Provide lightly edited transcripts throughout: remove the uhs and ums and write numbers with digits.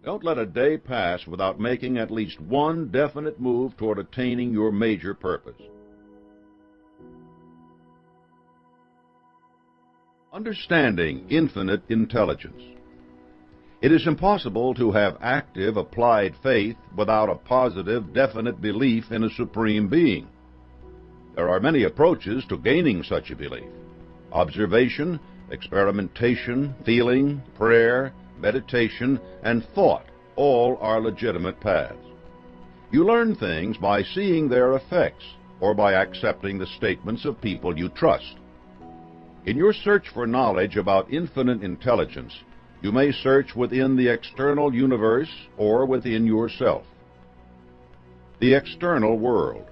Don't let a day pass without making at least one definite move toward attaining your major purpose. Understanding infinite intelligence. It is impossible to have active, applied faith without a positive, definite belief in a supreme being. There are many approaches to gaining such a belief. Observation, experimentation, feeling, prayer, meditation, and thought all are legitimate paths. You learn things by seeing their effects or by accepting the statements of people you trust. In your search for knowledge about infinite intelligence, you may search within the external universe or within yourself. The external world.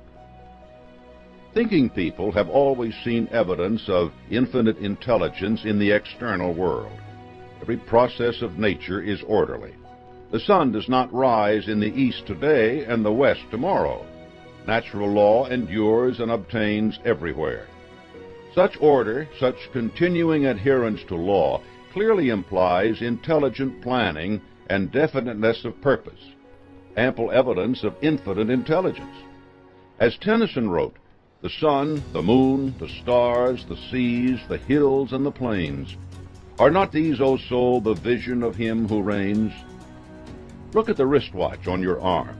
Thinking people have always seen evidence of infinite intelligence in the external world. Every process of nature is orderly. The sun does not rise in the east today and the west tomorrow. Natural law endures and obtains everywhere. Such order, such continuing adherence to law, clearly implies intelligent planning and definiteness of purpose, ample evidence of infinite intelligence. As Tennyson wrote, "The sun, the moon, the stars, the seas, the hills, and the plains, are not these, O soul, the vision of him who reigns?" Look at the wristwatch on your arm.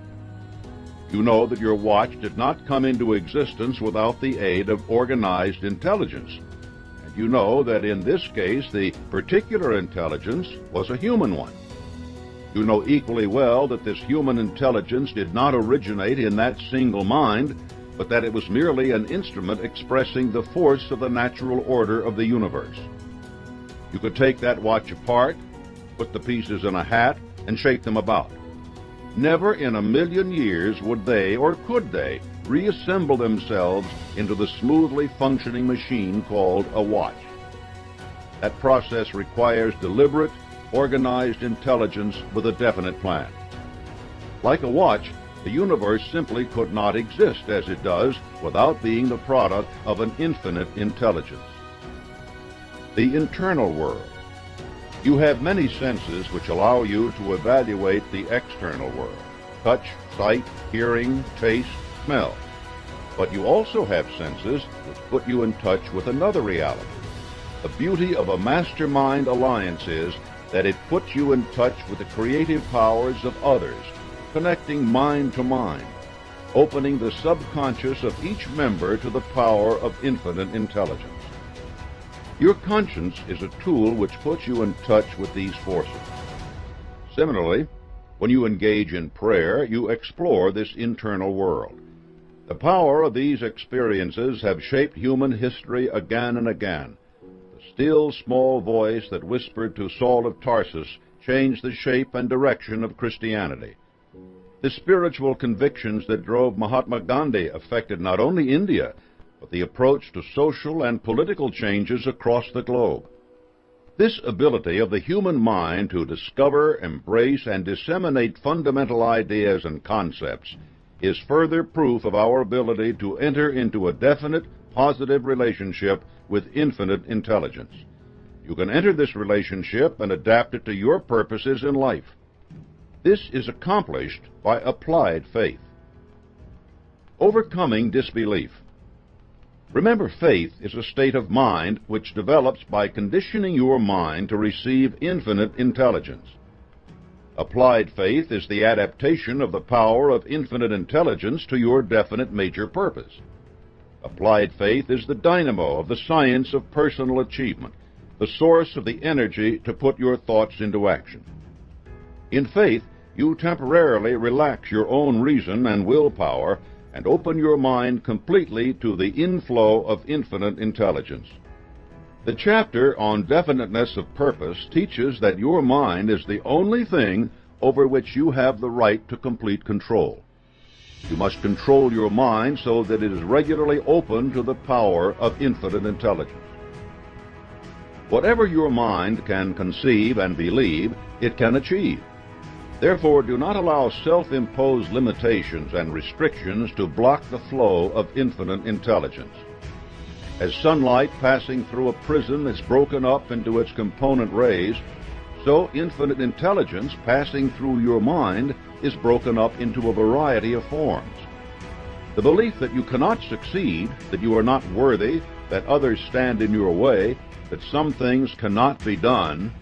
You know that your watch did not come into existence without the aid of organized intelligence. And you know that in this case the particular intelligence was a human one. You know equally well that this human intelligence did not originate in that single mind, but that it was merely an instrument expressing the force of the natural order of the universe. You could take that watch apart, put the pieces in a hat, and shake them about. Never in a million years would they, or could they, reassemble themselves into the smoothly functioning machine called a watch. That process requires deliberate, organized intelligence with a definite plan. Like a watch, the universe simply could not exist as it does without being the product of an infinite intelligence. The internal world. You have many senses which allow you to evaluate the external world: touch, sight, hearing, taste, smell. But you also have senses which put you in touch with another reality. The beauty of a mastermind alliance is that it puts you in touch with the creative powers of others, connecting mind to mind, opening the subconscious of each member to the power of infinite intelligence. Your conscience is a tool which puts you in touch with these forces. Similarly, when you engage in prayer, you explore this internal world. The power of these experiences have shaped human history again and again. The still, small voice that whispered to Saul of Tarsus changed the shape and direction of Christianity. The spiritual convictions that drove Mahatma Gandhi affected not only India, but the approach to social and political changes across the globe. This ability of the human mind to discover, embrace, and disseminate fundamental ideas and concepts is further proof of our ability to enter into a definite, positive relationship with infinite intelligence. You can enter this relationship and adapt it to your purposes in life. This is accomplished by applied faith. Overcoming disbelief. Remember, faith is a state of mind which develops by conditioning your mind to receive infinite intelligence. Applied faith is the adaptation of the power of infinite intelligence to your definite major purpose. Applied faith is the dynamo of the science of personal achievement, the source of the energy to put your thoughts into action. In faith, you temporarily relax your own reason and willpower and open your mind completely to the inflow of infinite intelligence. The chapter on definiteness of purpose teaches that your mind is the only thing over which you have the right to complete control. You must control your mind so that it is regularly open to the power of infinite intelligence. Whatever your mind can conceive and believe, it can achieve. Therefore, do not allow self-imposed limitations and restrictions to block the flow of infinite intelligence. As sunlight passing through a prism is broken up into its component rays, So infinite intelligence passing through your mind is broken up into a variety of forms. The belief that you cannot succeed, that you are not worthy, that others stand in your way, that some things cannot be done,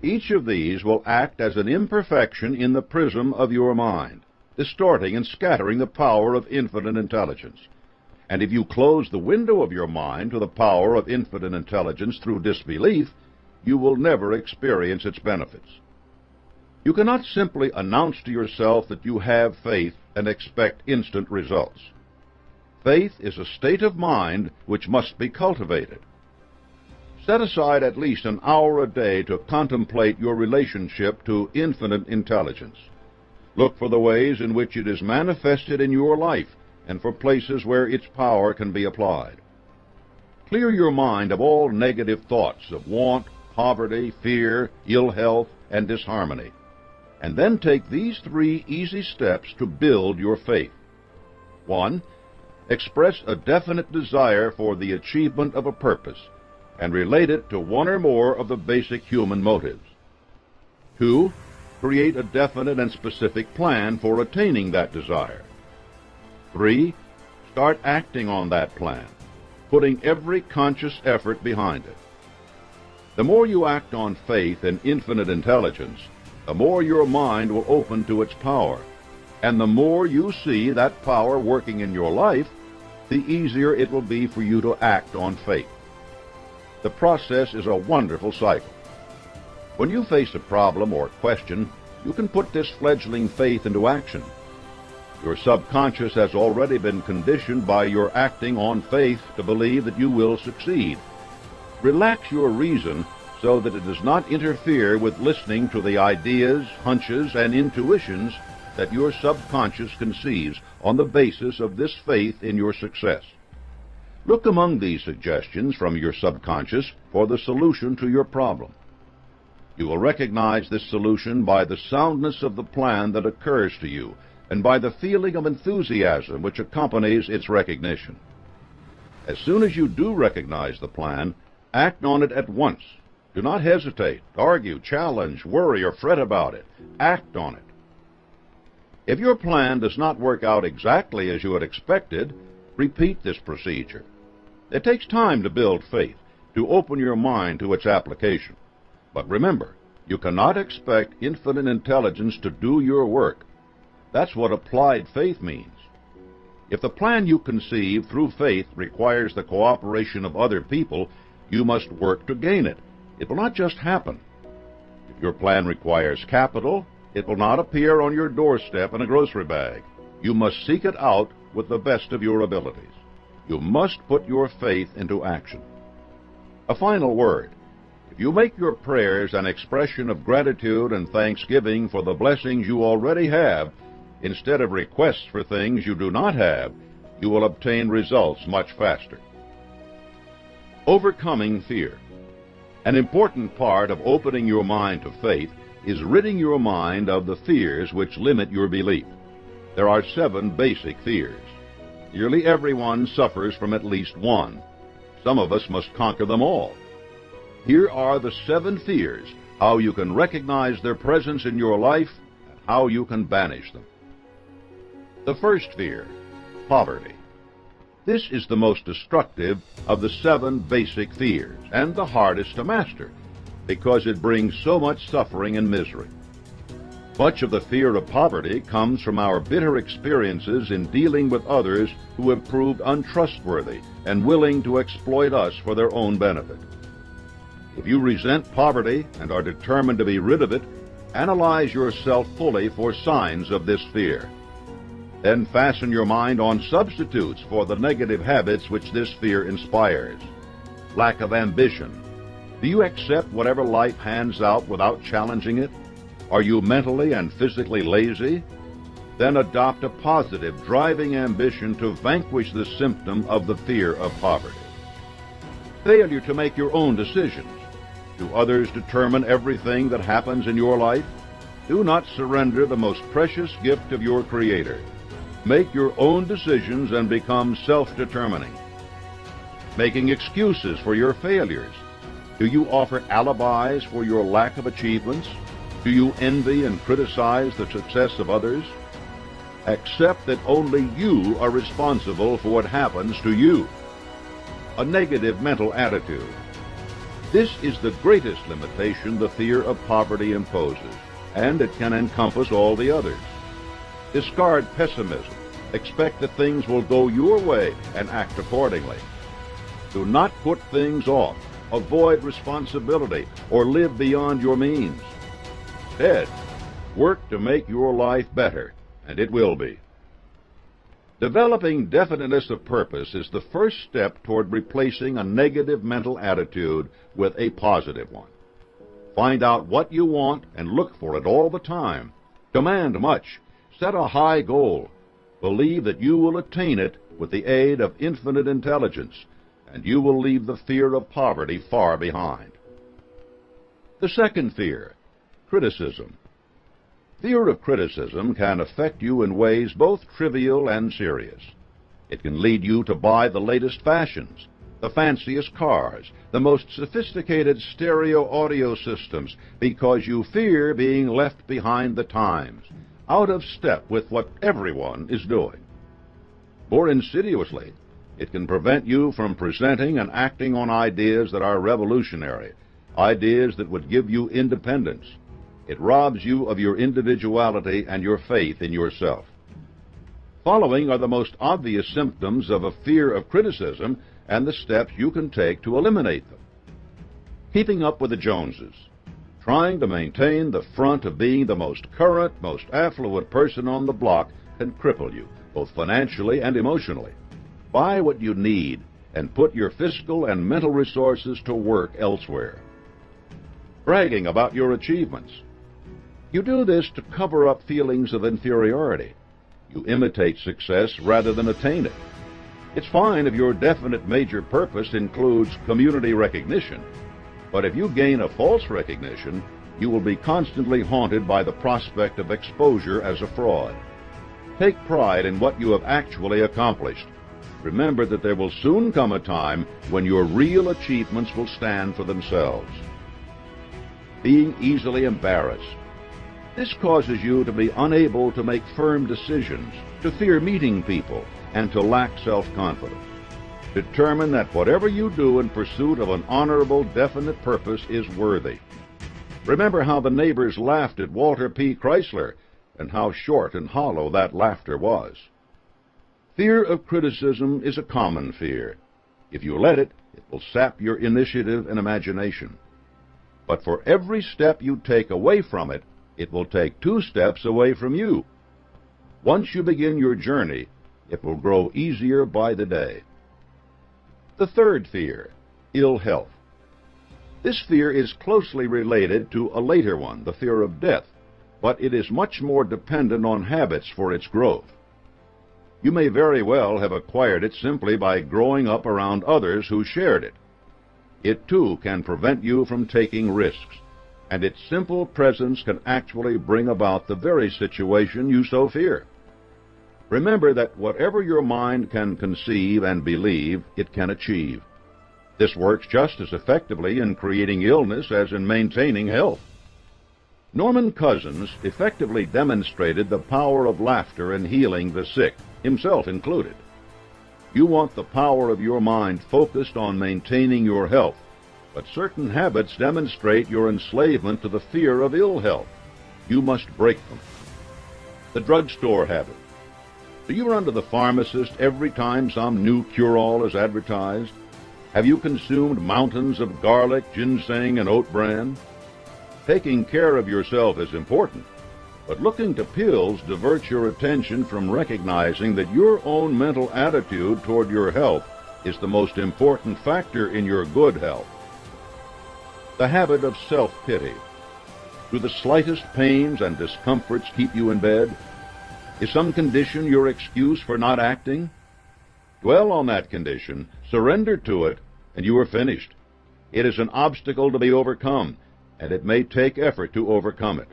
each of these will act as an imperfection in the prism of your mind, distorting and scattering the power of infinite intelligence. And if you close the window of your mind to the power of infinite intelligence through disbelief, you will never experience its benefits. You cannot simply announce to yourself that you have faith and expect instant results. Faith is a state of mind which must be cultivated. Set aside at least an hour a day to contemplate your relationship to infinite intelligence. Look for the ways in which it is manifested in your life and for places where its power can be applied. Clear your mind of all negative thoughts of want, poverty, fear, ill health, and disharmony. And then take these 3 easy steps to build your faith. 1. Express a definite desire for the achievement of a purpose and relate it to one or more of the basic human motives. 2. Create a definite and specific plan for attaining that desire. 3. Start acting on that plan, putting every conscious effort behind it. The more you act on faith and infinite intelligence, the more your mind will open to its power, and the more you see that power working in your life, the easier it will be for you to act on faith. The process is a wonderful cycle. When you face a problem or question, you can put this fledgling faith into action. Your subconscious has already been conditioned by your acting on faith to believe that you will succeed. Relax your reason so that it does not interfere with listening to the ideas, hunches, and intuitions that your subconscious conceives on the basis of this faith in your success. Look among these suggestions from your subconscious for the solution to your problem. You will recognize this solution by the soundness of the plan that occurs to you and by the feeling of enthusiasm which accompanies its recognition. As soon as you do recognize the plan, act on it at once. Do not hesitate, argue, challenge, worry, or fret about it. Act on it. If your plan does not work out exactly as you had expected, repeat this procedure. It takes time to build faith, to open your mind to its application. But remember, you cannot expect infinite intelligence to do your work. That's what applied faith means. If the plan you conceive through faith requires the cooperation of other people, you must work to gain it. It will not just happen. If your plan requires capital, it will not appear on your doorstep in a grocery bag. You must seek it out with the best of your abilities. You must put your faith into action. A final word. If you make your prayers an expression of gratitude and thanksgiving for the blessings you already have, instead of requests for things you do not have, you will obtain results much faster. Overcoming fear. An important part of opening your mind to faith is ridding your mind of the fears which limit your belief. There are 7 basic fears. Nearly everyone suffers from at least one. Some of us must conquer them all. Here are the 7 fears, how you can recognize their presence in your life, and how you can banish them. The first fear, poverty. This is the most destructive of the 7 basic fears, and the hardest to master, because it brings so much suffering and misery. Much of the fear of poverty comes from our bitter experiences in dealing with others who have proved untrustworthy and willing to exploit us for their own benefit. If you resent poverty and are determined to be rid of it, analyze yourself fully for signs of this fear. Then fasten your mind on substitutes for the negative habits which this fear inspires. Lack of ambition. Do you accept whatever life hands out without challenging it? Are you mentally and physically lazy? Then adopt a positive, driving ambition to vanquish the symptom of the fear of poverty. Failure to make your own decisions. Do others determine everything that happens in your life? Do not surrender the most precious gift of your Creator. Make your own decisions and become self-determining. Making excuses for your failures. Do you offer alibis for your lack of achievements? Do you envy and criticize the success of others? Accept that only you are responsible for what happens to you. A negative mental attitude. This is the greatest limitation the fear of poverty imposes, and it can encompass all the others. Discard pessimism. Expect that things will go your way and act accordingly. Do not put things off, avoid responsibility, or live beyond your means. Instead, work to make your life better, and it will be. Developing definiteness of purpose is the first step toward replacing a negative mental attitude with a positive one. Find out what you want and look for it all the time. Demand much. Set a high goal. Believe that you will attain it with the aid of infinite intelligence, and you will leave the fear of poverty far behind. The second fear, criticism. Fear of criticism can affect you in ways both trivial and serious. It can lead you to buy the latest fashions, the fanciest cars, the most sophisticated stereo audio systems, because you fear being left behind the times, out of step with what everyone is doing. More insidiously, it can prevent you from presenting and acting on ideas that are revolutionary, ideas that would give you independence. It robs you of your individuality and your faith in yourself. Following are the most obvious symptoms of a fear of criticism and the steps you can take to eliminate them. Keeping up with the Joneses. Trying to maintain the front of being the most current, most affluent person on the block can cripple you, both financially and emotionally. Buy what you need and put your fiscal and mental resources to work elsewhere. Bragging about your achievements. You do this to cover up feelings of inferiority. You imitate success rather than attain it. It's fine if your definite major purpose includes community recognition, but if you gain a false recognition, you will be constantly haunted by the prospect of exposure as a fraud. Take pride in what you have actually accomplished. Remember that there will soon come a time when your real achievements will stand for themselves. Being easily embarrassed. This causes you to be unable to make firm decisions, to fear meeting people, and to lack self-confidence. Determine that whatever you do in pursuit of an honorable, definite purpose is worthy. Remember how the neighbors laughed at Walter P. Chrysler, and how short and hollow that laughter was. Fear of criticism is a common fear. If you let it, it will sap your initiative and imagination. But for every step you take away from it, it will take 2 steps away from you. Once you begin your journey, it will grow easier by the day. The third fear, ill health. This fear is closely related to a later one, the fear of death, but it is much more dependent on habits for its growth. You may very well have acquired it simply by growing up around others who shared it. It too can prevent you from taking risks, and its simple presence can actually bring about the very situation you so fear. Remember that whatever your mind can conceive and believe, it can achieve. This works just as effectively in creating illness as in maintaining health. Norman Cousins effectively demonstrated the power of laughter in healing the sick, himself included. You want the power of your mind focused on maintaining your health, but certain habits demonstrate your enslavement to the fear of ill health. You must break them. The drugstore habit. Do you run to the pharmacist every time some new cure-all is advertised? Have you consumed mountains of garlic, ginseng, and oat bran? Taking care of yourself is important, but looking to pills diverts your attention from recognizing that your own mental attitude toward your health is the most important factor in your good health. The habit of self-pity. Do the slightest pains and discomforts keep you in bed? Is some condition your excuse for not acting? Dwell on that condition, surrender to it, and you are finished. It is an obstacle to be overcome, and it may take effort to overcome it.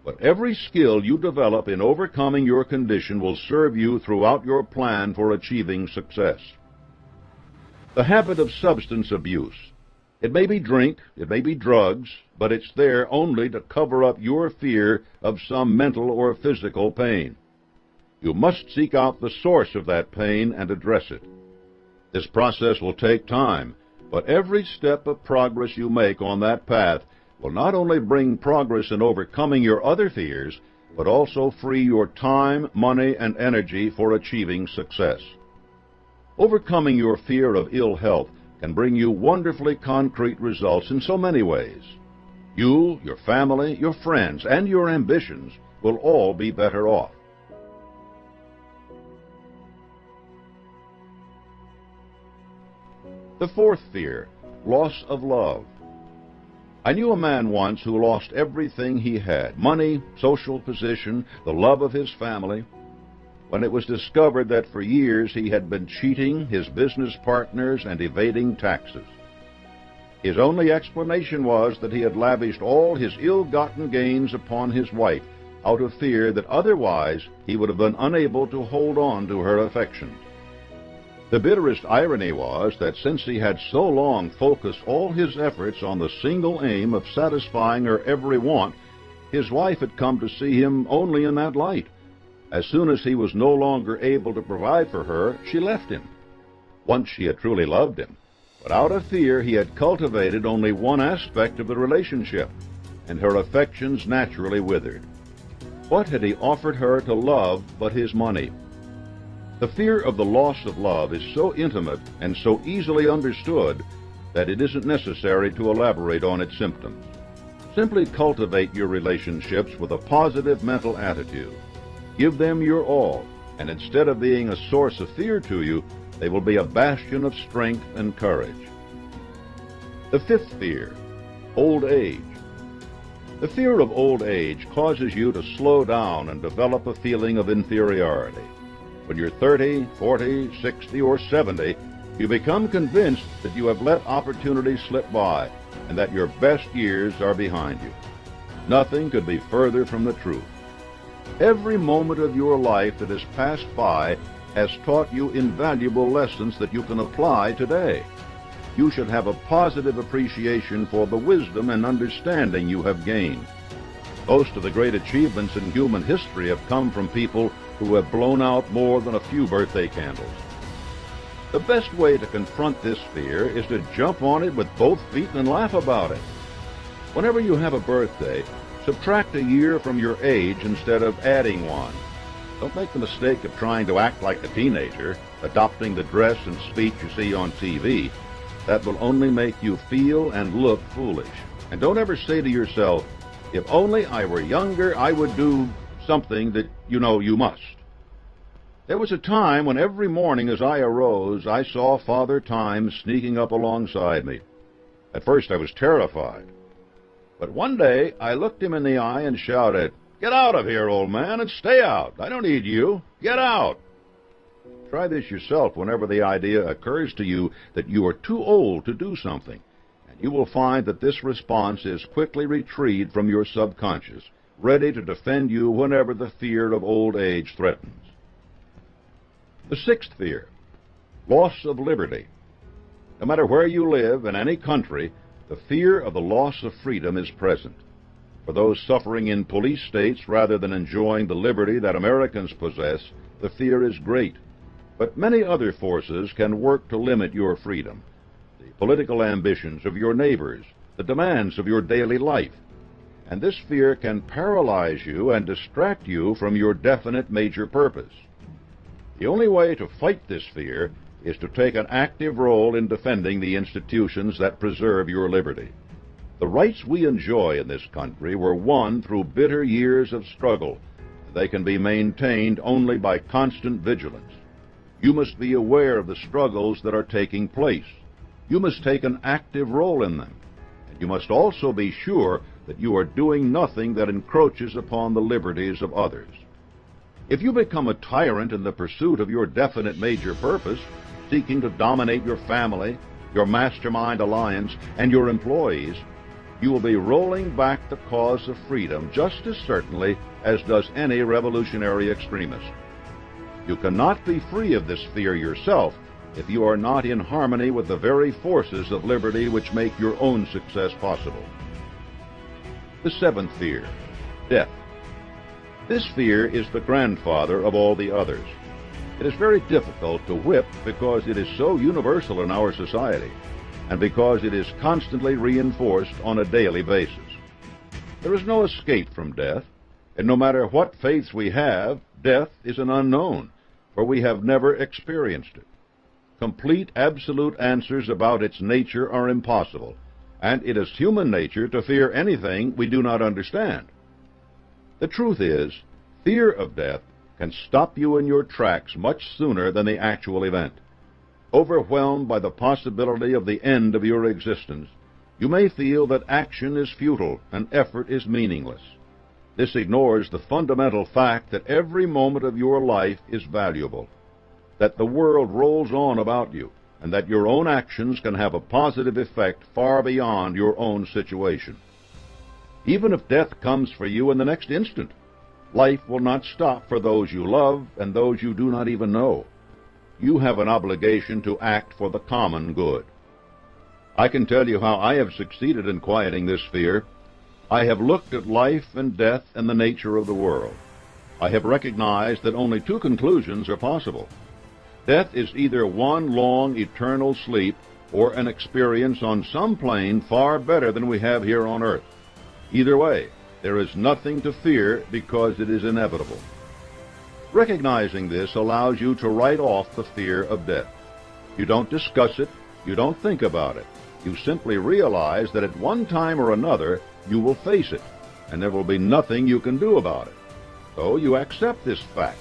But every skill you develop in overcoming your condition will serve you throughout your plan for achieving success. The habit of substance abuse. It may be drink, it may be drugs, but it's there only to cover up your fear of some mental or physical pain. You must seek out the source of that pain and address it. This process will take time, but every step of progress you make on that path will not only bring progress in overcoming your other fears, but also free your time, money, and energy for achieving success. Overcoming your fear of ill health can bring you wonderfully concrete results in so many ways. You, your family, your friends, and your ambitions will all be better off. The fourth fear, loss of love. I knew a man once who lost everything he had, money, social position, the love of his family, when it was discovered that for years he had been cheating his business partners and evading taxes. His only explanation was that he had lavished all his ill-gotten gains upon his wife out of fear that otherwise he would have been unable to hold on to her affections. The bitterest irony was that since he had so long focused all his efforts on the single aim of satisfying her every want, his wife had come to see him only in that light. As soon as he was no longer able to provide for her, she left him. Once she had truly loved him, but out of fear he had cultivated only one aspect of the relationship, and her affections naturally withered. What had he offered her to love but his money? The fear of the loss of love is so intimate and so easily understood that it isn't necessary to elaborate on its symptoms. Simply cultivate your relationships with a positive mental attitude. Give them your all, and instead of being a source of fear to you, they will be a bastion of strength and courage. The fifth fear, old age. The fear of old age causes you to slow down and develop a feeling of inferiority. When you're 30, 40, 60, or 70, you become convinced that you have let opportunities slip by and that your best years are behind you. Nothing could be further from the truth. Every moment of your life that has passed by has taught you invaluable lessons that you can apply today. You should have a positive appreciation for the wisdom and understanding you have gained. Most of the great achievements in human history have come from people who have blown out more than a few birthday candles. The best way to confront this fear is to jump on it with both feet and laugh about it. Whenever you have a birthday, subtract a year from your age instead of adding one. Don't make the mistake of trying to act like a teenager, adopting the dress and speech you see on TV. That will only make you feel and look foolish. And don't ever say to yourself, if only I were younger, I would do something that you know you must. There was a time when every morning as I arose, I saw Father Time sneaking up alongside me. At first I was terrified. But one day I looked him in the eye and shouted, "Get out of here, old man, and stay out. I don't need you. Get out." Try this yourself whenever the idea occurs to you that you are too old to do something, and you will find that this response is quickly retrieved from your subconscious, ready to defend you whenever the fear of old age threatens. The sixth fear, loss of liberty. No matter where you live in any country, the fear of the loss of freedom is present. For those suffering in police states rather than enjoying the liberty that Americans possess, the fear is great. But many other forces can work to limit your freedom. The political ambitions of your neighbors, the demands of your daily life. And this fear can paralyze you and distract you from your definite major purpose. The only way to fight this fear is to take an active role in defending the institutions that preserve your liberty. The rights we enjoy in this country were won through bitter years of struggle. They can be maintained only by constant vigilance. You must be aware of the struggles that are taking place. You must take an active role in them. And you must also be sure that you are doing nothing that encroaches upon the liberties of others. If you become a tyrant in the pursuit of your definite major purpose, seeking to dominate your family, your mastermind alliance, and your employees, you will be rolling back the cause of freedom just as certainly as does any revolutionary extremist. You cannot be free of this fear yourself, if you are not in harmony with the very forces of liberty which make your own success possible. The seventh fear, death. This fear is the grandfather of all the others. It is very difficult to whip because it is so universal in our society, and because it is constantly reinforced on a daily basis. There is no escape from death, and no matter what faiths we have, death is an unknown, for we have never experienced it. Complete, absolute answers about its nature are impossible, and it is human nature to fear anything we do not understand. The truth is, fear of death can stop you in your tracks much sooner than the actual event. Overwhelmed by the possibility of the end of your existence, you may feel that action is futile and effort is meaningless. This ignores the fundamental fact that every moment of your life is valuable, that the world rolls on about you, and that your own actions can have a positive effect far beyond your own situation. Even if death comes for you in the next instant, life will not stop for those you love and those you do not even know. You have an obligation to act for the common good. I can tell you how I have succeeded in quieting this fear. I have looked at life and death and the nature of the world. I have recognized that only two conclusions are possible. Death is either one long eternal sleep or an experience on some plane far better than we have here on earth. Either way, there is nothing to fear because it is inevitable. Recognizing this allows you to write off the fear of death. You don't discuss it, you don't think about it. You simply realize that at one time or another you will face it, and there will be nothing you can do about it. So you accept this fact,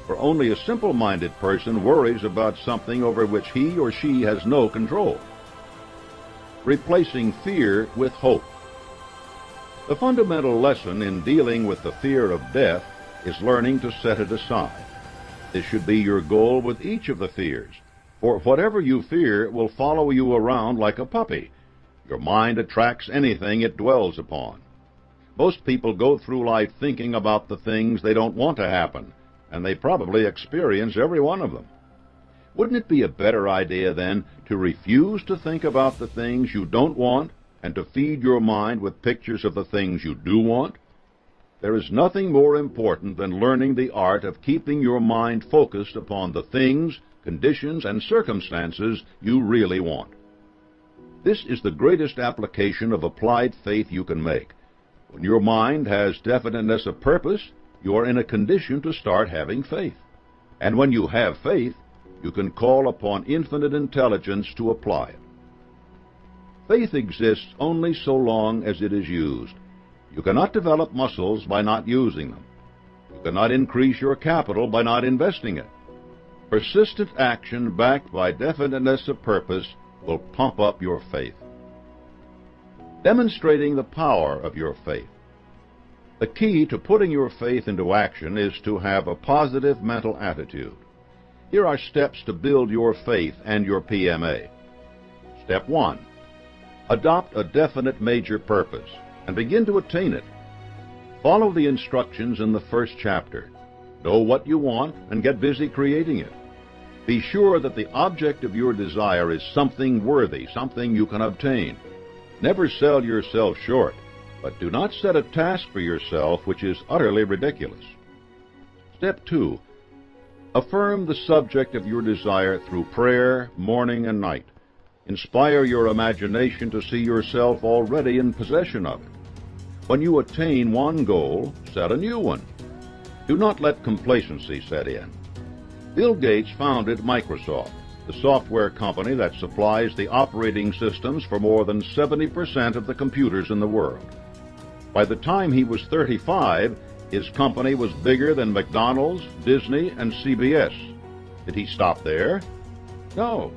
for only a simple-minded person worries about something over which he or she has no control. Replacing fear with hope. The fundamental lesson in dealing with the fear of death is learning to set it aside. This should be your goal with each of the fears, for whatever you fear will follow you around like a puppy. Your mind attracts anything it dwells upon. Most people go through life thinking about the things they don't want to happen, and they probably experience every one of them. Wouldn't it be a better idea, then, to refuse to think about the things you don't want and to feed your mind with pictures of the things you do want? There is nothing more important than learning the art of keeping your mind focused upon the things, conditions, and circumstances you really want. This is the greatest application of applied faith you can make. When your mind has definiteness of purpose, you are in a condition to start having faith. And when you have faith, you can call upon infinite intelligence to apply it. Faith exists only so long as it is used. You cannot develop muscles by not using them. You cannot increase your capital by not investing it. Persistent action backed by definiteness of purpose will pump up your faith. Demonstrating the power of your faith. The key to putting your faith into action is to have a positive mental attitude. Here are steps to build your faith and your PMA. Step 1. Adopt a definite major purpose and begin to attain it. Follow the instructions in the first chapter. Know what you want and get busy creating it. Be sure that the object of your desire is something worthy, something you can obtain. Never sell yourself short, but do not set a task for yourself which is utterly ridiculous. Step 2. Affirm the subject of your desire through prayer, morning and night. Inspire your imagination to see yourself already in possession of it. When you attain one goal, set a new one. Do not let complacency set in. Bill Gates founded Microsoft, the software company that supplies the operating systems for more than 70% of the computers in the world. By the time he was 35, his company was bigger than McDonald's, Disney, and CBS. Did he stop there? No.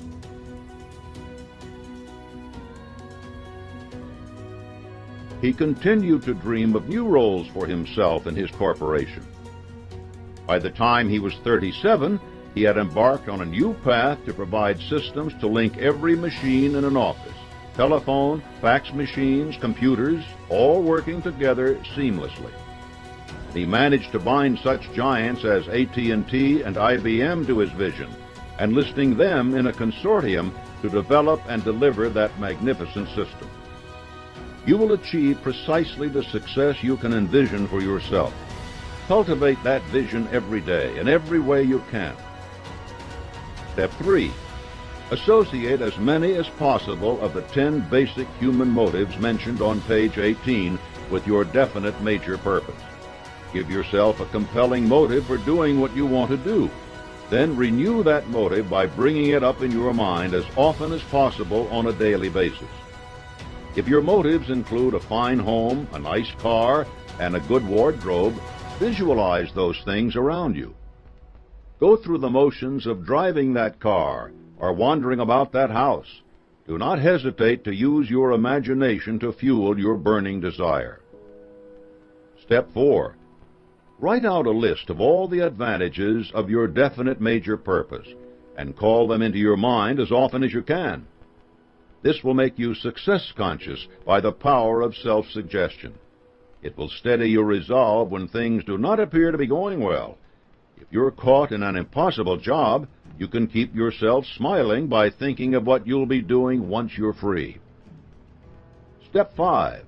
He continued to dream of new roles for himself and his corporation. By the time he was 37, he had embarked on a new path to provide systems to link every machine in an office. Telephone, fax machines, computers, all working together seamlessly. He managed to bind such giants as AT&T and IBM to his vision, enlisting them in a consortium to develop and deliver that magnificent system. You will achieve precisely the success you can envision for yourself. Cultivate that vision every day, in every way you can. Step 3. Associate as many as possible of the 10 basic human motives mentioned on page 18 with your definite major purpose. Give yourself a compelling motive for doing what you want to do. Then renew that motive by bringing it up in your mind as often as possible on a daily basis. If your motives include a fine home, a nice car, and a good wardrobe, visualize those things around you. Go through the motions of driving that car or wandering about that house. Do not hesitate to use your imagination to fuel your burning desire. Step 4. Write out a list of all the advantages of your definite major purpose and call them into your mind as often as you can. This will make you success-conscious by the power of self-suggestion. It will steady your resolve when things do not appear to be going well. If you're caught in an impossible job, you can keep yourself smiling by thinking of what you'll be doing once you're free. Step 5.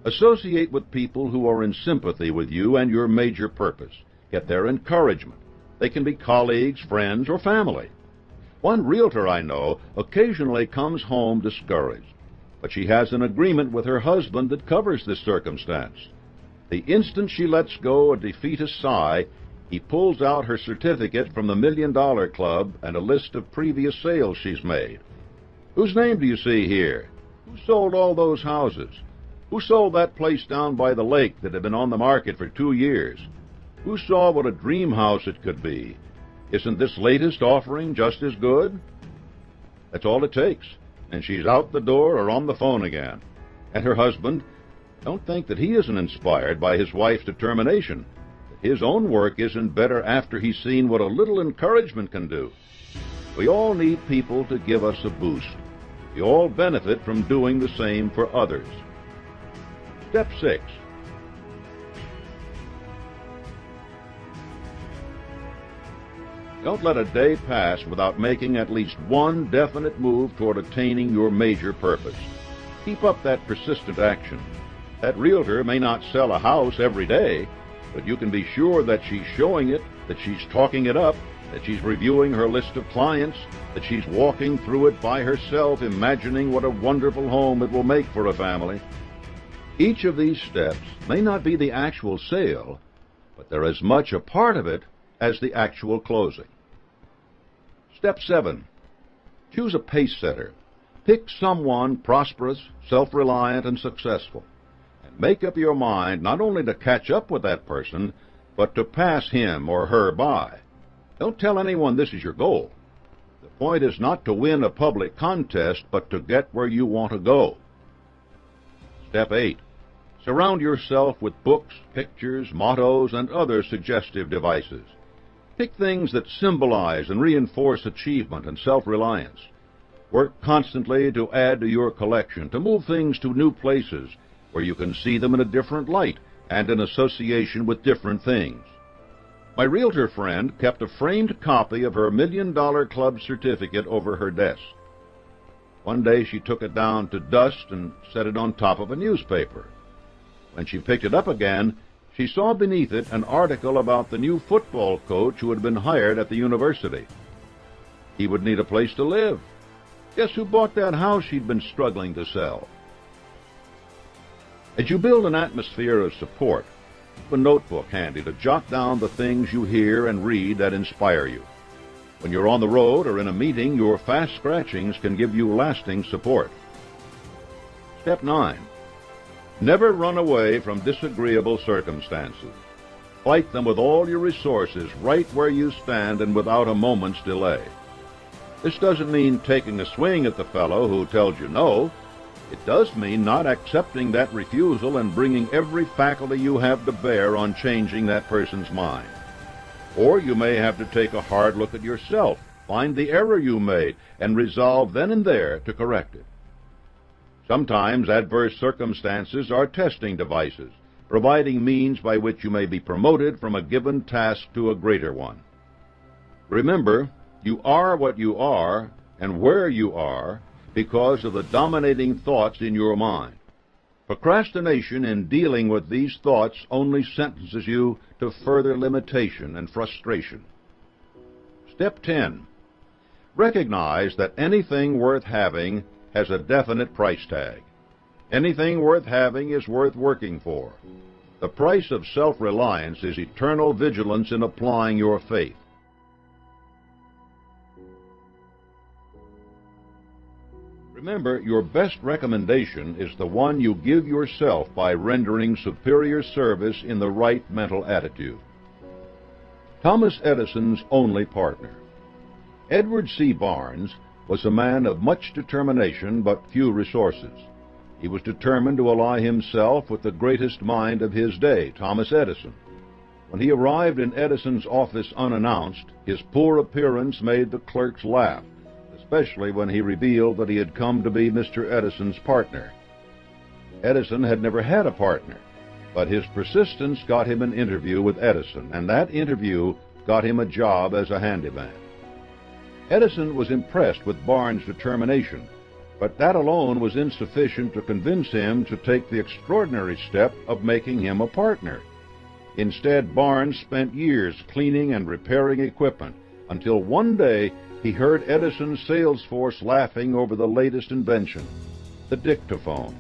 Associate with people who are in sympathy with you and your major purpose. Get their encouragement. They can be colleagues, friends, or family. One realtor I know occasionally comes home discouraged, but she has an agreement with her husband that covers this circumstance. The instant she lets go a defeatist sigh, he pulls out her certificate from the $1 Million Club and a list of previous sales she's made. Whose name do you see here? Who sold all those houses? Who sold that place down by the lake that had been on the market for 2 years? Who saw what a dream house it could be? Isn't this latest offering just as good? That's all it takes, and she's out the door or on the phone again. And her husband, don't think that he isn't inspired by his wife's determination. His own work isn't better after he's seen what a little encouragement can do. We all need people to give us a boost. We all benefit from doing the same for others. Step 6. Don't let a day pass without making at least one definite move toward attaining your major purpose. Keep up that persistent action. That realtor may not sell a house every day, but you can be sure that she's showing it, that she's talking it up, that she's reviewing her list of clients, that she's walking through it by herself, imagining what a wonderful home it will make for a family. Each of these steps may not be the actual sale, but they're as much a part of it as the actual closing. Step 7. Choose a pace setter. Pick someone prosperous, self-reliant, and successful. Make up your mind not only to catch up with that person, but to pass him or her by. Don't tell anyone this is your goal. The point is not to win a public contest, but to get where you want to go. Step 8. Surround yourself with books, pictures, mottos, and other suggestive devices. Pick things that symbolize and reinforce achievement and self-reliance. Work constantly to add to your collection, to move things to new places, where you can see them in a different light and in association with different things. My realtor friend kept a framed copy of her $1 Million Club certificate over her desk. One day she took it down to dust and set it on top of a newspaper. When she picked it up again, she saw beneath it an article about the new football coach who had been hired at the university. He would need a place to live. Guess who bought that house she'd been struggling to sell? As you build an atmosphere of support, keep a notebook handy to jot down the things you hear and read that inspire you. When you're on the road or in a meeting, your fast scratchings can give you lasting support. Step 9. Never run away from disagreeable circumstances. Fight them with all your resources right where you stand and without a moment's delay. This doesn't mean taking a swing at the fellow who tells you no. It does mean not accepting that refusal and bringing every faculty you have to bear on changing that person's mind. Or you may have to take a hard look at yourself, find the error you made, and resolve then and there to correct it. Sometimes adverse circumstances are testing devices, providing means by which you may be promoted from a given task to a greater one. Remember, You are what you are and where you are because of the dominating thoughts in your mind. Procrastination in dealing with these thoughts only sentences you to further limitation and frustration. Step 10. Recognize that anything worth having has a definite price tag. Anything worth having is worth working for. The price of self-reliance is eternal vigilance in applying your faith. Remember, your best recommendation is the one you give yourself by rendering superior service in the right mental attitude. Thomas Edison's only partner. Edward C. Barnes was a man of much determination but few resources. He was determined to ally himself with the greatest mind of his day, Thomas Edison. When he arrived in Edison's office unannounced, his poor appearance made the clerks laugh, especially when he revealed that he had come to be Mr. Edison's partner. Edison had never had a partner, but his persistence got him an interview with Edison, and that interview got him a job as a handyman. Edison was impressed with Barnes' determination, but that alone was insufficient to convince him to take the extraordinary step of making him a partner. Instead, Barnes spent years cleaning and repairing equipment, until one day he heard Edison's sales force laughing over the latest invention, the dictaphone.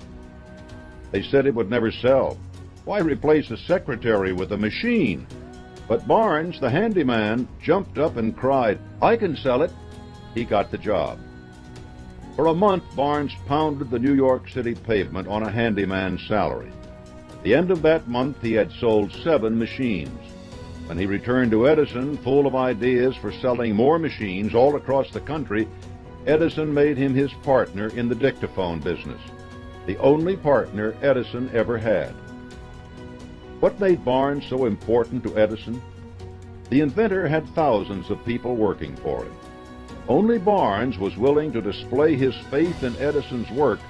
They said it would never sell. Why replace a secretary with a machine? But Barnes, the handyman, jumped up and cried, "I can sell it." He got the job. For a month, Barnes pounded the New York City pavement on a handyman's salary. At the end of that month, he had sold 7 machines. When he returned to Edison, full of ideas for selling more machines all across the country, Edison made him his partner in the dictaphone business, the only partner Edison ever had. What made Barnes so important to Edison? The inventor had thousands of people working for him. Only Barnes was willing to display his faith in Edison's work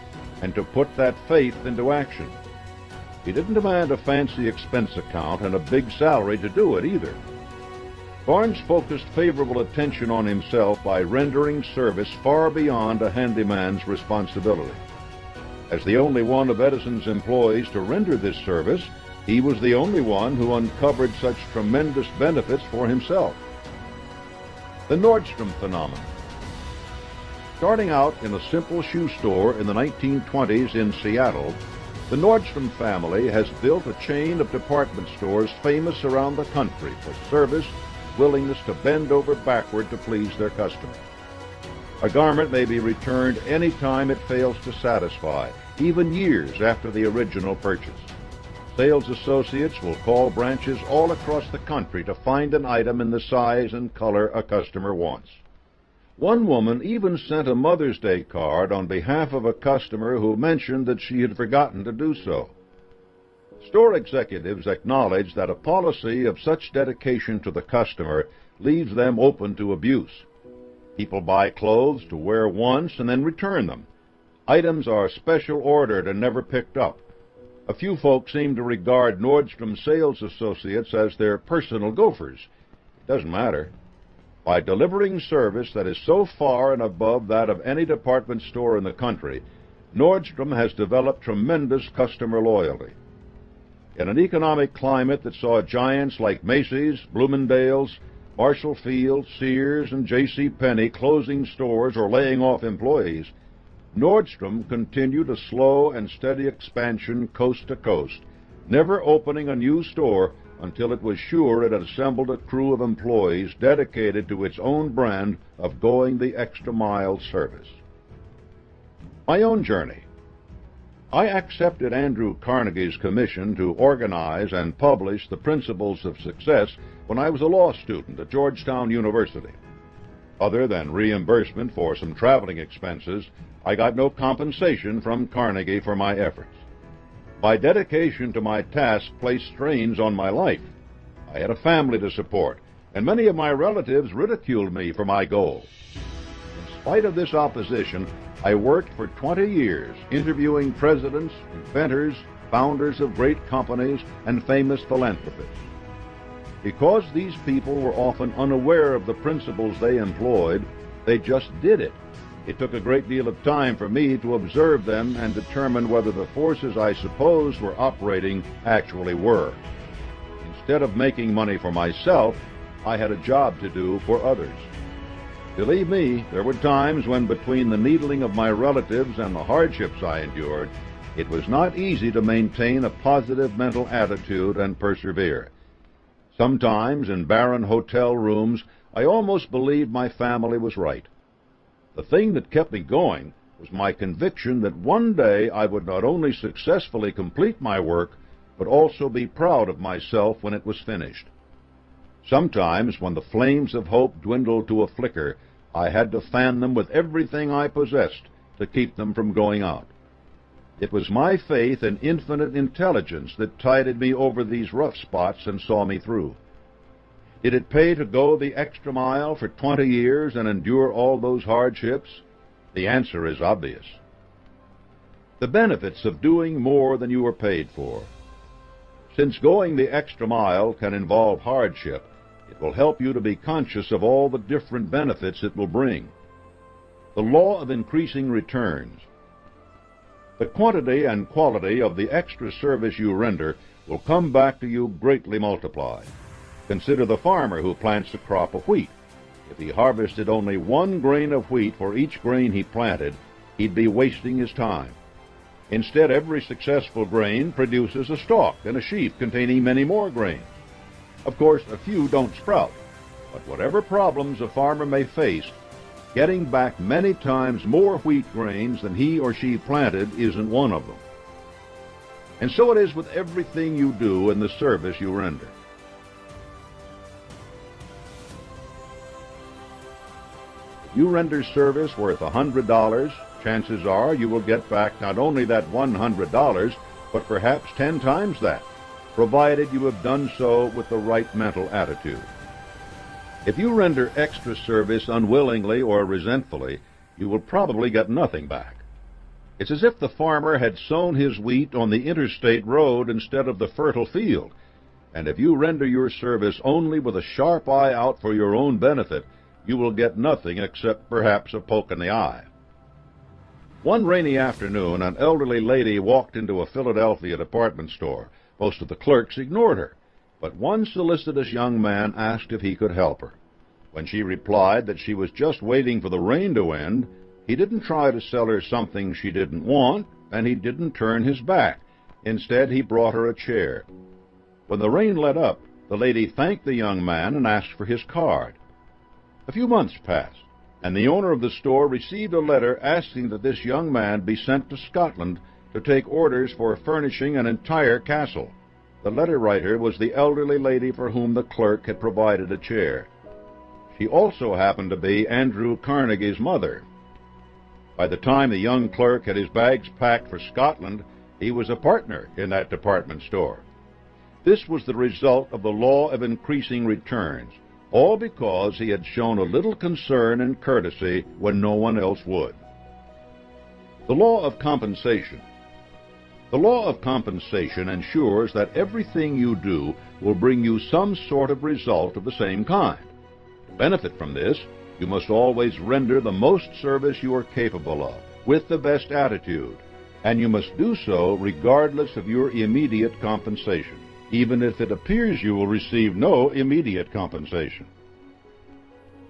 and to put that faith into action. He didn't demand a fancy expense account and a big salary to do it either. Barnes focused favorable attention on himself by rendering service far beyond a handyman's responsibility. As the only one of Edison's employees to render this service, he was the only one who uncovered such tremendous benefits for himself. The Nordstrom phenomenon. Starting out in a simple shoe store in the 1920s in Seattle, the Nordstrom family has built a chain of department stores famous around the country for service, willingness to bend over backward to please their customers. A garment may be returned any time it fails to satisfy, even years after the original purchase. Sales associates will call branches all across the country to find an item in the size and color a customer wants. One woman even sent a Mother's Day card on behalf of a customer who mentioned that she had forgotten to do so. Store executives acknowledge that a policy of such dedication to the customer leaves them open to abuse. People buy clothes to wear once and then return them. Items are special ordered and never picked up. A few folks seem to regard Nordstrom sales associates as their personal gophers. It doesn't matter. By delivering service that is so far and above that of any department store in the country, Nordstrom has developed tremendous customer loyalty. In an economic climate that saw giants like Macy's, Bloomingdale's, Marshall Field, Sears, and J.C. Penney closing stores or laying off employees, Nordstrom continued a slow and steady expansion coast to coast, never opening a new store until it was sure it had assembled a crew of employees dedicated to its own brand of going the extra mile service. My own journey. I accepted Andrew Carnegie's commission to organize and publish the Principles of Success when I was a law student at Georgetown University. Other than reimbursement for some traveling expenses, I got no compensation from Carnegie for my efforts. My dedication to my task placed strains on my life. I had a family to support, and many of my relatives ridiculed me for my goal. In spite of this opposition, I worked for 20 years, interviewing presidents, inventors, founders of great companies, and famous philanthropists. Because these people were often unaware of the principles they employed, they just did it. It took a great deal of time for me to observe them and determine whether the forces I supposed were operating actually were. Instead of making money for myself, I had a job to do for others. Believe me, there were times when between the needling of my relatives and the hardships I endured, it was not easy to maintain a positive mental attitude and persevere. Sometimes in barren hotel rooms, I almost believed my family was right. The thing that kept me going was my conviction that one day I would not only successfully complete my work, but also be proud of myself when it was finished. Sometimes, when the flames of hope dwindled to a flicker, I had to fan them with everything I possessed to keep them from going out. It was my faith in infinite intelligence that tided me over these rough spots and saw me through. Did it pay to go the extra mile for 20 years and endure all those hardships? The answer is obvious. The benefits of doing more than you were paid for. Since going the extra mile can involve hardship, it will help you to be conscious of all the different benefits it will bring. The law of increasing returns. The quantity and quality of the extra service you render will come back to you greatly multiplied. Consider the farmer who plants a crop of wheat. If he harvested only 1 grain of wheat for each grain he planted, he'd be wasting his time. Instead, every successful grain produces a stalk and a sheaf containing many more grains. Of course, a few don't sprout, but whatever problems a farmer may face, getting back many times more wheat grains than he or she planted isn't one of them. And so it is with everything you do in the service you render. If you render service worth $100, chances are you will get back not only that $100, but perhaps 10 times that, provided you have done so with the right mental attitude. If you render extra service unwillingly or resentfully, you will probably get nothing back. It's as if the farmer had sown his wheat on the interstate road instead of the fertile field, and if you render your service only with a sharp eye out for your own benefit, you will get nothing except perhaps a poke in the eye. One rainy afternoon, an elderly lady walked into a Philadelphia department store. Most of the clerks ignored her, but one solicitous young man asked if he could help her. When she replied that she was just waiting for the rain to end, he didn't try to sell her something she didn't want, and he didn't turn his back. Instead, he brought her a chair. When the rain let up, the lady thanked the young man and asked for his card. A few months passed, and the owner of the store received a letter asking that this young man be sent to Scotland to take orders for furnishing an entire castle. The letter writer was the elderly lady for whom the clerk had provided a chair. She also happened to be Andrew Carnegie's mother. By the time the young clerk had his bags packed for Scotland, he was a partner in that department store. This was the result of the law of increasing returns, all because he had shown a little concern and courtesy when no one else would. The law of compensation. The law of compensation ensures that everything you do will bring you some sort of result of the same kind. To benefit from this, you must always render the most service you are capable of, with the best attitude, and you must do so regardless of your immediate compensation, even if it appears you will receive no immediate compensation.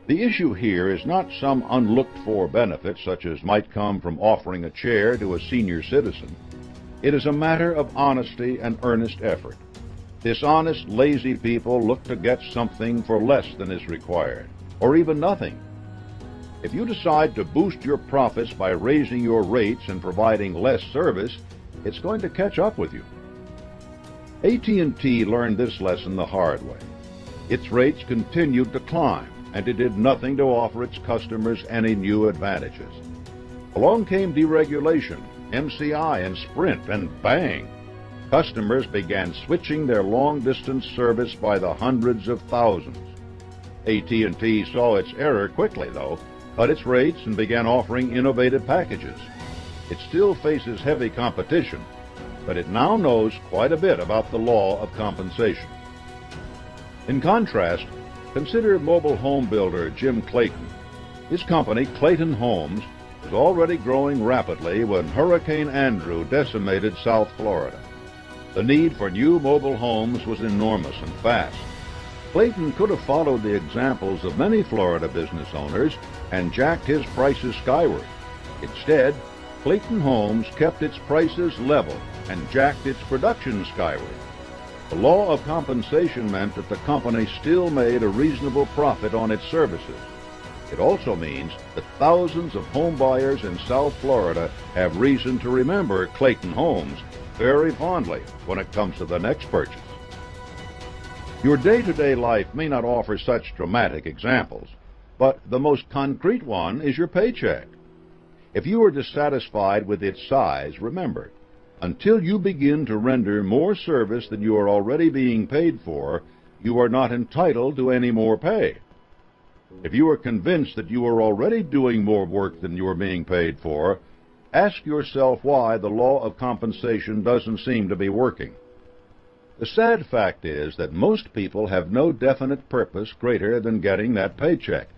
The issue here is not some unlooked-for benefit such as might come from offering a chair to a senior citizen. It is a matter of honesty and earnest effort. Dishonest, lazy people look to get something for less than is required, or even nothing. If you decide to boost your profits by raising your rates and providing less service, it's going to catch up with you. AT&T learned this lesson the hard way. Its rates continued to climb, and it did nothing to offer its customers any new advantages. Along came deregulation, MCI and Sprint, and bang! Customers began switching their long-distance service by the hundreds of thousands. AT&T saw its error quickly, though, cut its rates, and began offering innovative packages. It still faces heavy competition, but it now knows quite a bit about the law of compensation. In contrast, consider mobile home builder Jim Clayton. His company, Clayton Homes, was already growing rapidly when Hurricane Andrew decimated South Florida. The need for new mobile homes was enormous and fast. Clayton could have followed the examples of many Florida business owners and jacked his prices skyward. Instead, Clayton Homes kept its prices level and jacked its production skyward. The law of compensation meant that the company still made a reasonable profit on its services. It also means that thousands of home buyers in South Florida have reason to remember Clayton Homes very fondly when it comes to the next purchase. Your day-to-day life may not offer such dramatic examples, but the most concrete one is your paycheck. If you are dissatisfied with its size, remember, until you begin to render more service than you are already being paid for, you are not entitled to any more pay. If you are convinced that you are already doing more work than you are being paid for, ask yourself why the law of compensation doesn't seem to be working. The sad fact is that most people have no definite purpose greater than getting that paycheck.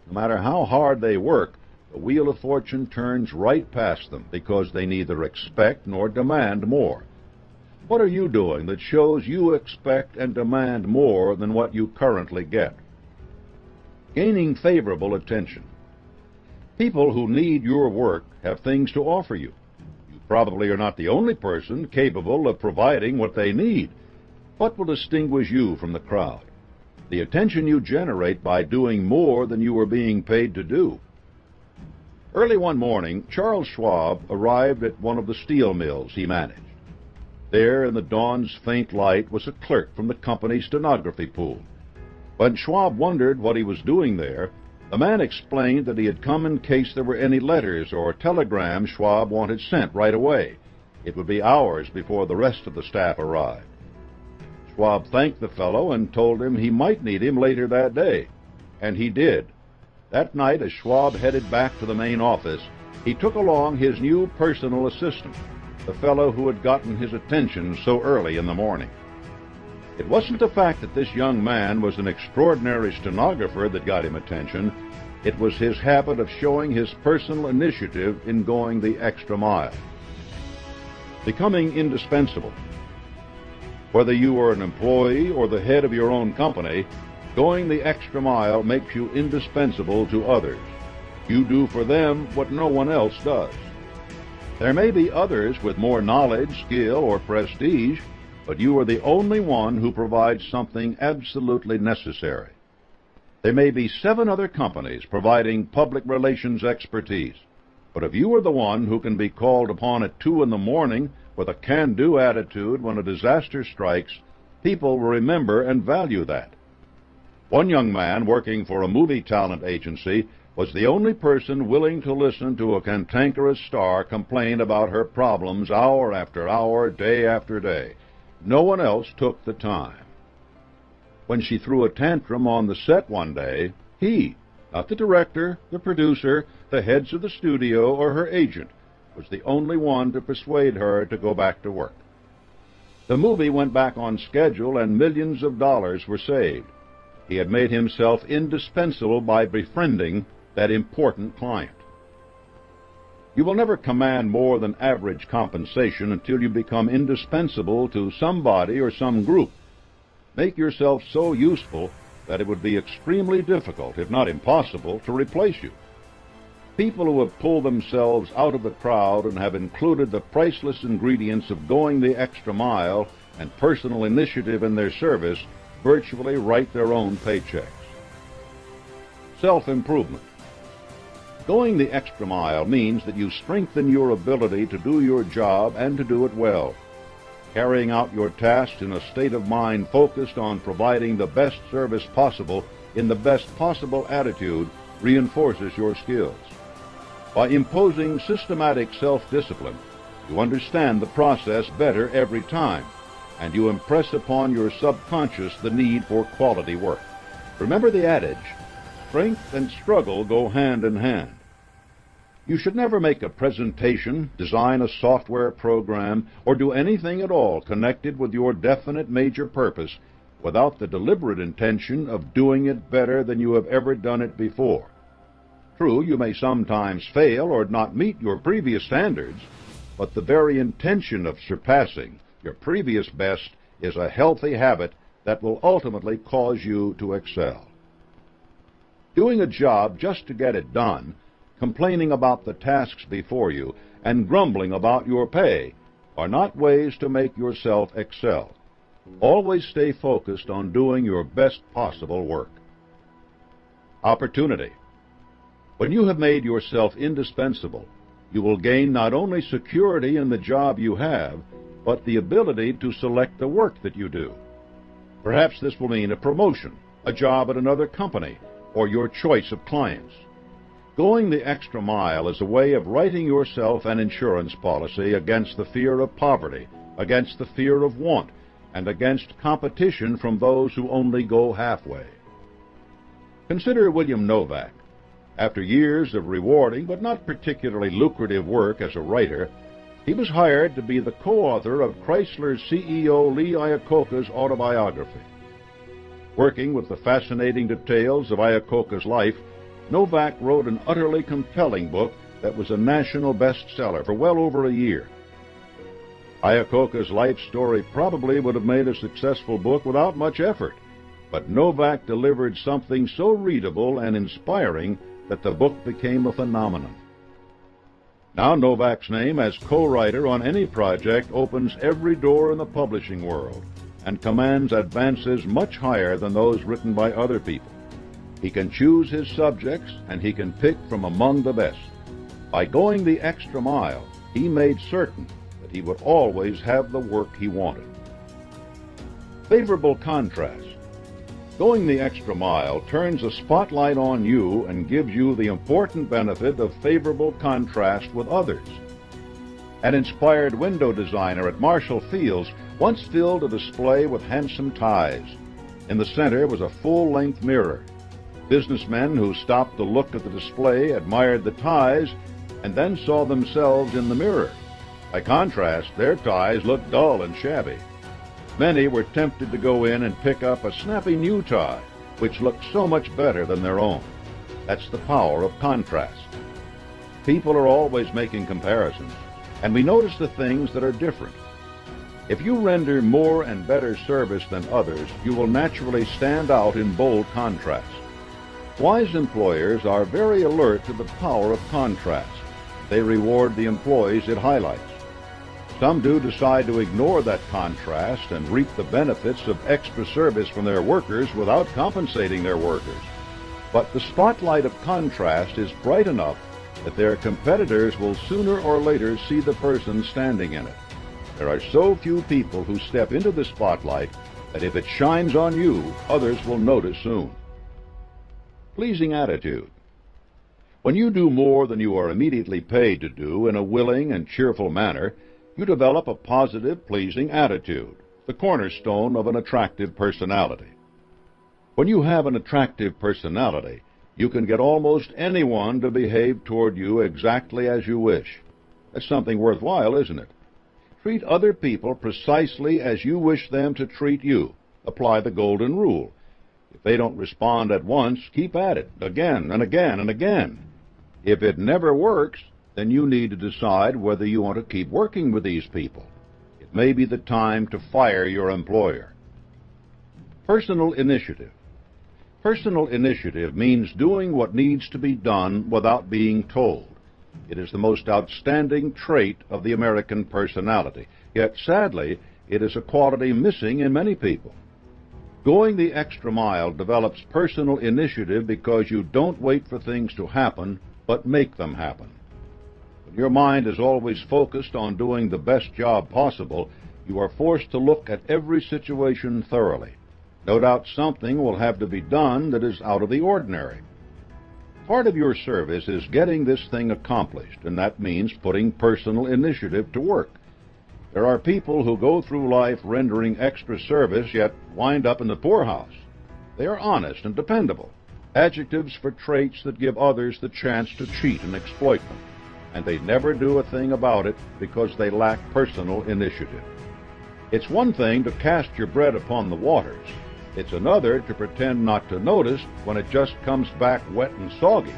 No matter how hard they work, the wheel of fortune turns right past them because they neither expect nor demand more. What are you doing that shows you expect and demand more than what you currently get? Gaining favorable attention. People who need your work have things to offer you. You probably are not the only person capable of providing what they need. What will distinguish you from the crowd? The attention you generate by doing more than you are being paid to do. Early one morning, Charles Schwab arrived at one of the steel mills he managed. There, in the dawn's faint light, was a clerk from the company's stenography pool. When Schwab wondered what he was doing there, the man explained that he had come in case there were any letters or telegrams Schwab wanted sent right away. It would be hours before the rest of the staff arrived. Schwab thanked the fellow and told him he might need him later that day. And he did. That night, as Schwab headed back to the main office, he took along his new personal assistant, the fellow who had gotten his attention so early in the morning. It wasn't the fact that this young man was an extraordinary stenographer that got him attention. It was his habit of showing his personal initiative in going the extra mile. Becoming indispensable. Whether you are an employee or the head of your own company, going the extra mile makes you indispensable to others. You do for them what no one else does. There may be others with more knowledge, skill, or prestige, but you are the only one who provides something absolutely necessary. There may be 7 other companies providing public relations expertise, but if you are the one who can be called upon at 2 in the morning with a can-do attitude when a disaster strikes, people will remember and value that. One young man working for a movie talent agency was the only person willing to listen to a cantankerous star complain about her problems hour after hour, day after day. No one else took the time. When she threw a tantrum on the set one day, he, not the director, the producer, the heads of the studio, or her agent, was the only one to persuade her to go back to work. The movie went back on schedule and millions of dollars were saved. He had made himself indispensable by befriending that important client. You will never command more than average compensation until you become indispensable to somebody or some group. Make yourself so useful that it would be extremely difficult, if not impossible, to replace you. People who have pulled themselves out of the crowd and have included the priceless ingredients of going the extra mile and personal initiative in their service virtually write their own paychecks. Self-improvement. Going the extra mile means that you strengthen your ability to do your job and to do it well. Carrying out your tasks in a state of mind focused on providing the best service possible in the best possible attitude reinforces your skills. By imposing systematic self-discipline, you understand the process better every time, and you impress upon your subconscious the need for quality work. Remember the adage, strength and struggle go hand in hand. You should never make a presentation, design a software program, or do anything at all connected with your definite major purpose without the deliberate intention of doing it better than you have ever done it before. True, you may sometimes fail or not meet your previous standards, but the very intention of surpassing your previous best is a healthy habit that will ultimately cause you to excel. Doing a job just to get it done, complaining about the tasks before you, and grumbling about your pay are not ways to make yourself excel. Always stay focused on doing your best possible work. Opportunity. When you have made yourself indispensable, you will gain not only security in the job you have, but the ability to select the work that you do. Perhaps this will mean a promotion, a job at another company, or your choice of clients. Going the extra mile is a way of writing yourself an insurance policy against the fear of poverty, against the fear of want, and against competition from those who only go halfway. Consider William Novak. After years of rewarding but not particularly lucrative work as a writer, he was hired to be the co-author of Chrysler's CEO Lee Iacocca's autobiography. Working with the fascinating details of Iacocca's life, Novak wrote an utterly compelling book that was a national bestseller for well over a year. Iacocca's life story probably would have made a successful book without much effort, but Novak delivered something so readable and inspiring that the book became a phenomenon. Now Novak's name as co-writer on any project opens every door in the publishing world and commands advances much higher than those written by other people. He can choose his subjects, and he can pick from among the best. By going the extra mile, he made certain that he would always have the work he wanted. Favorable contrast. Going the extra mile turns a spotlight on you and gives you the important benefit of favorable contrast with others. An inspired window designer at Marshall Fields once filled a display with handsome ties. In the center was a full-length mirror. Businessmen who stopped to look at the display admired the ties and then saw themselves in the mirror. By contrast, their ties looked dull and shabby. Many were tempted to go in and pick up a snappy new tie, which looked so much better than their own. That's the power of contrast. People are always making comparisons, and we notice the things that are different. If you render more and better service than others, you will naturally stand out in bold contrast. Wise employers are very alert to the power of contrast. They reward the employees it highlights. Some do decide to ignore that contrast and reap the benefits of extra service from their workers without compensating their workers. But the spotlight of contrast is bright enough that their competitors will sooner or later see the person standing in it. There are so few people who step into the spotlight that if it shines on you, others will notice soon. Pleasing attitude. When you do more than you are immediately paid to do in a willing and cheerful manner, you develop a positive, pleasing attitude, the cornerstone of an attractive personality. When you have an attractive personality, you can get almost anyone to behave toward you exactly as you wish. That's something worthwhile, isn't it? Treat other people precisely as you wish them to treat you. Apply the golden rule. If they don't respond at once, keep at it, again and again and again. If it never works, then you need to decide whether you want to keep working with these people. It may be the time to fire your employer. Personal initiative. Personal initiative means doing what needs to be done without being told. It is the most outstanding trait of the American personality. Yet, sadly, it is a quality missing in many people. Going the extra mile develops personal initiative because you don't wait for things to happen, but make them happen. When your mind is always focused on doing the best job possible, you are forced to look at every situation thoroughly. No doubt something will have to be done that is out of the ordinary. Part of your service is getting this thing accomplished, and that means putting personal initiative to work. There are people who go through life rendering extra service, yet wind up in the poorhouse. They are honest and dependable, adjectives for traits that give others the chance to cheat and exploit them, and they never do a thing about it because they lack personal initiative. It's one thing to cast your bread upon the waters, It's another to pretend not to notice when it just comes back wet and soggy.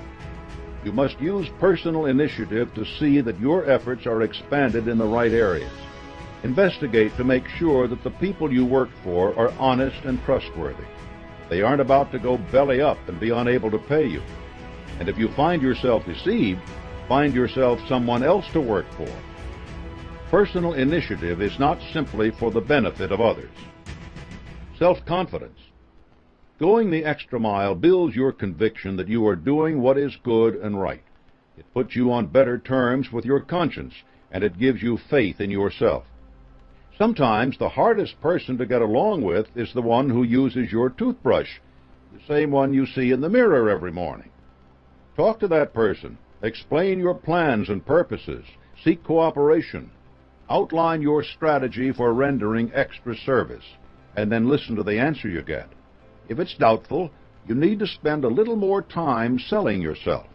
You must use personal initiative to see that your efforts are expanded in the right areas. Investigate to make sure that the people you work for are honest and trustworthy. They aren't about to go belly up and be unable to pay you. And if you find yourself deceived, find yourself someone else to work for. Personal initiative is not simply for the benefit of others. Self-confidence. Going the extra mile builds your conviction that you are doing what is good and right. It puts you on better terms with your conscience, and it gives you faith in yourself. Sometimes the hardest person to get along with is the one who uses your toothbrush, the same one you see in the mirror every morning. Talk to that person. Explain your plans and purposes. Seek cooperation. Outline your strategy for rendering extra service, and then listen to the answer you get. If it's doubtful, you need to spend a little more time selling yourself.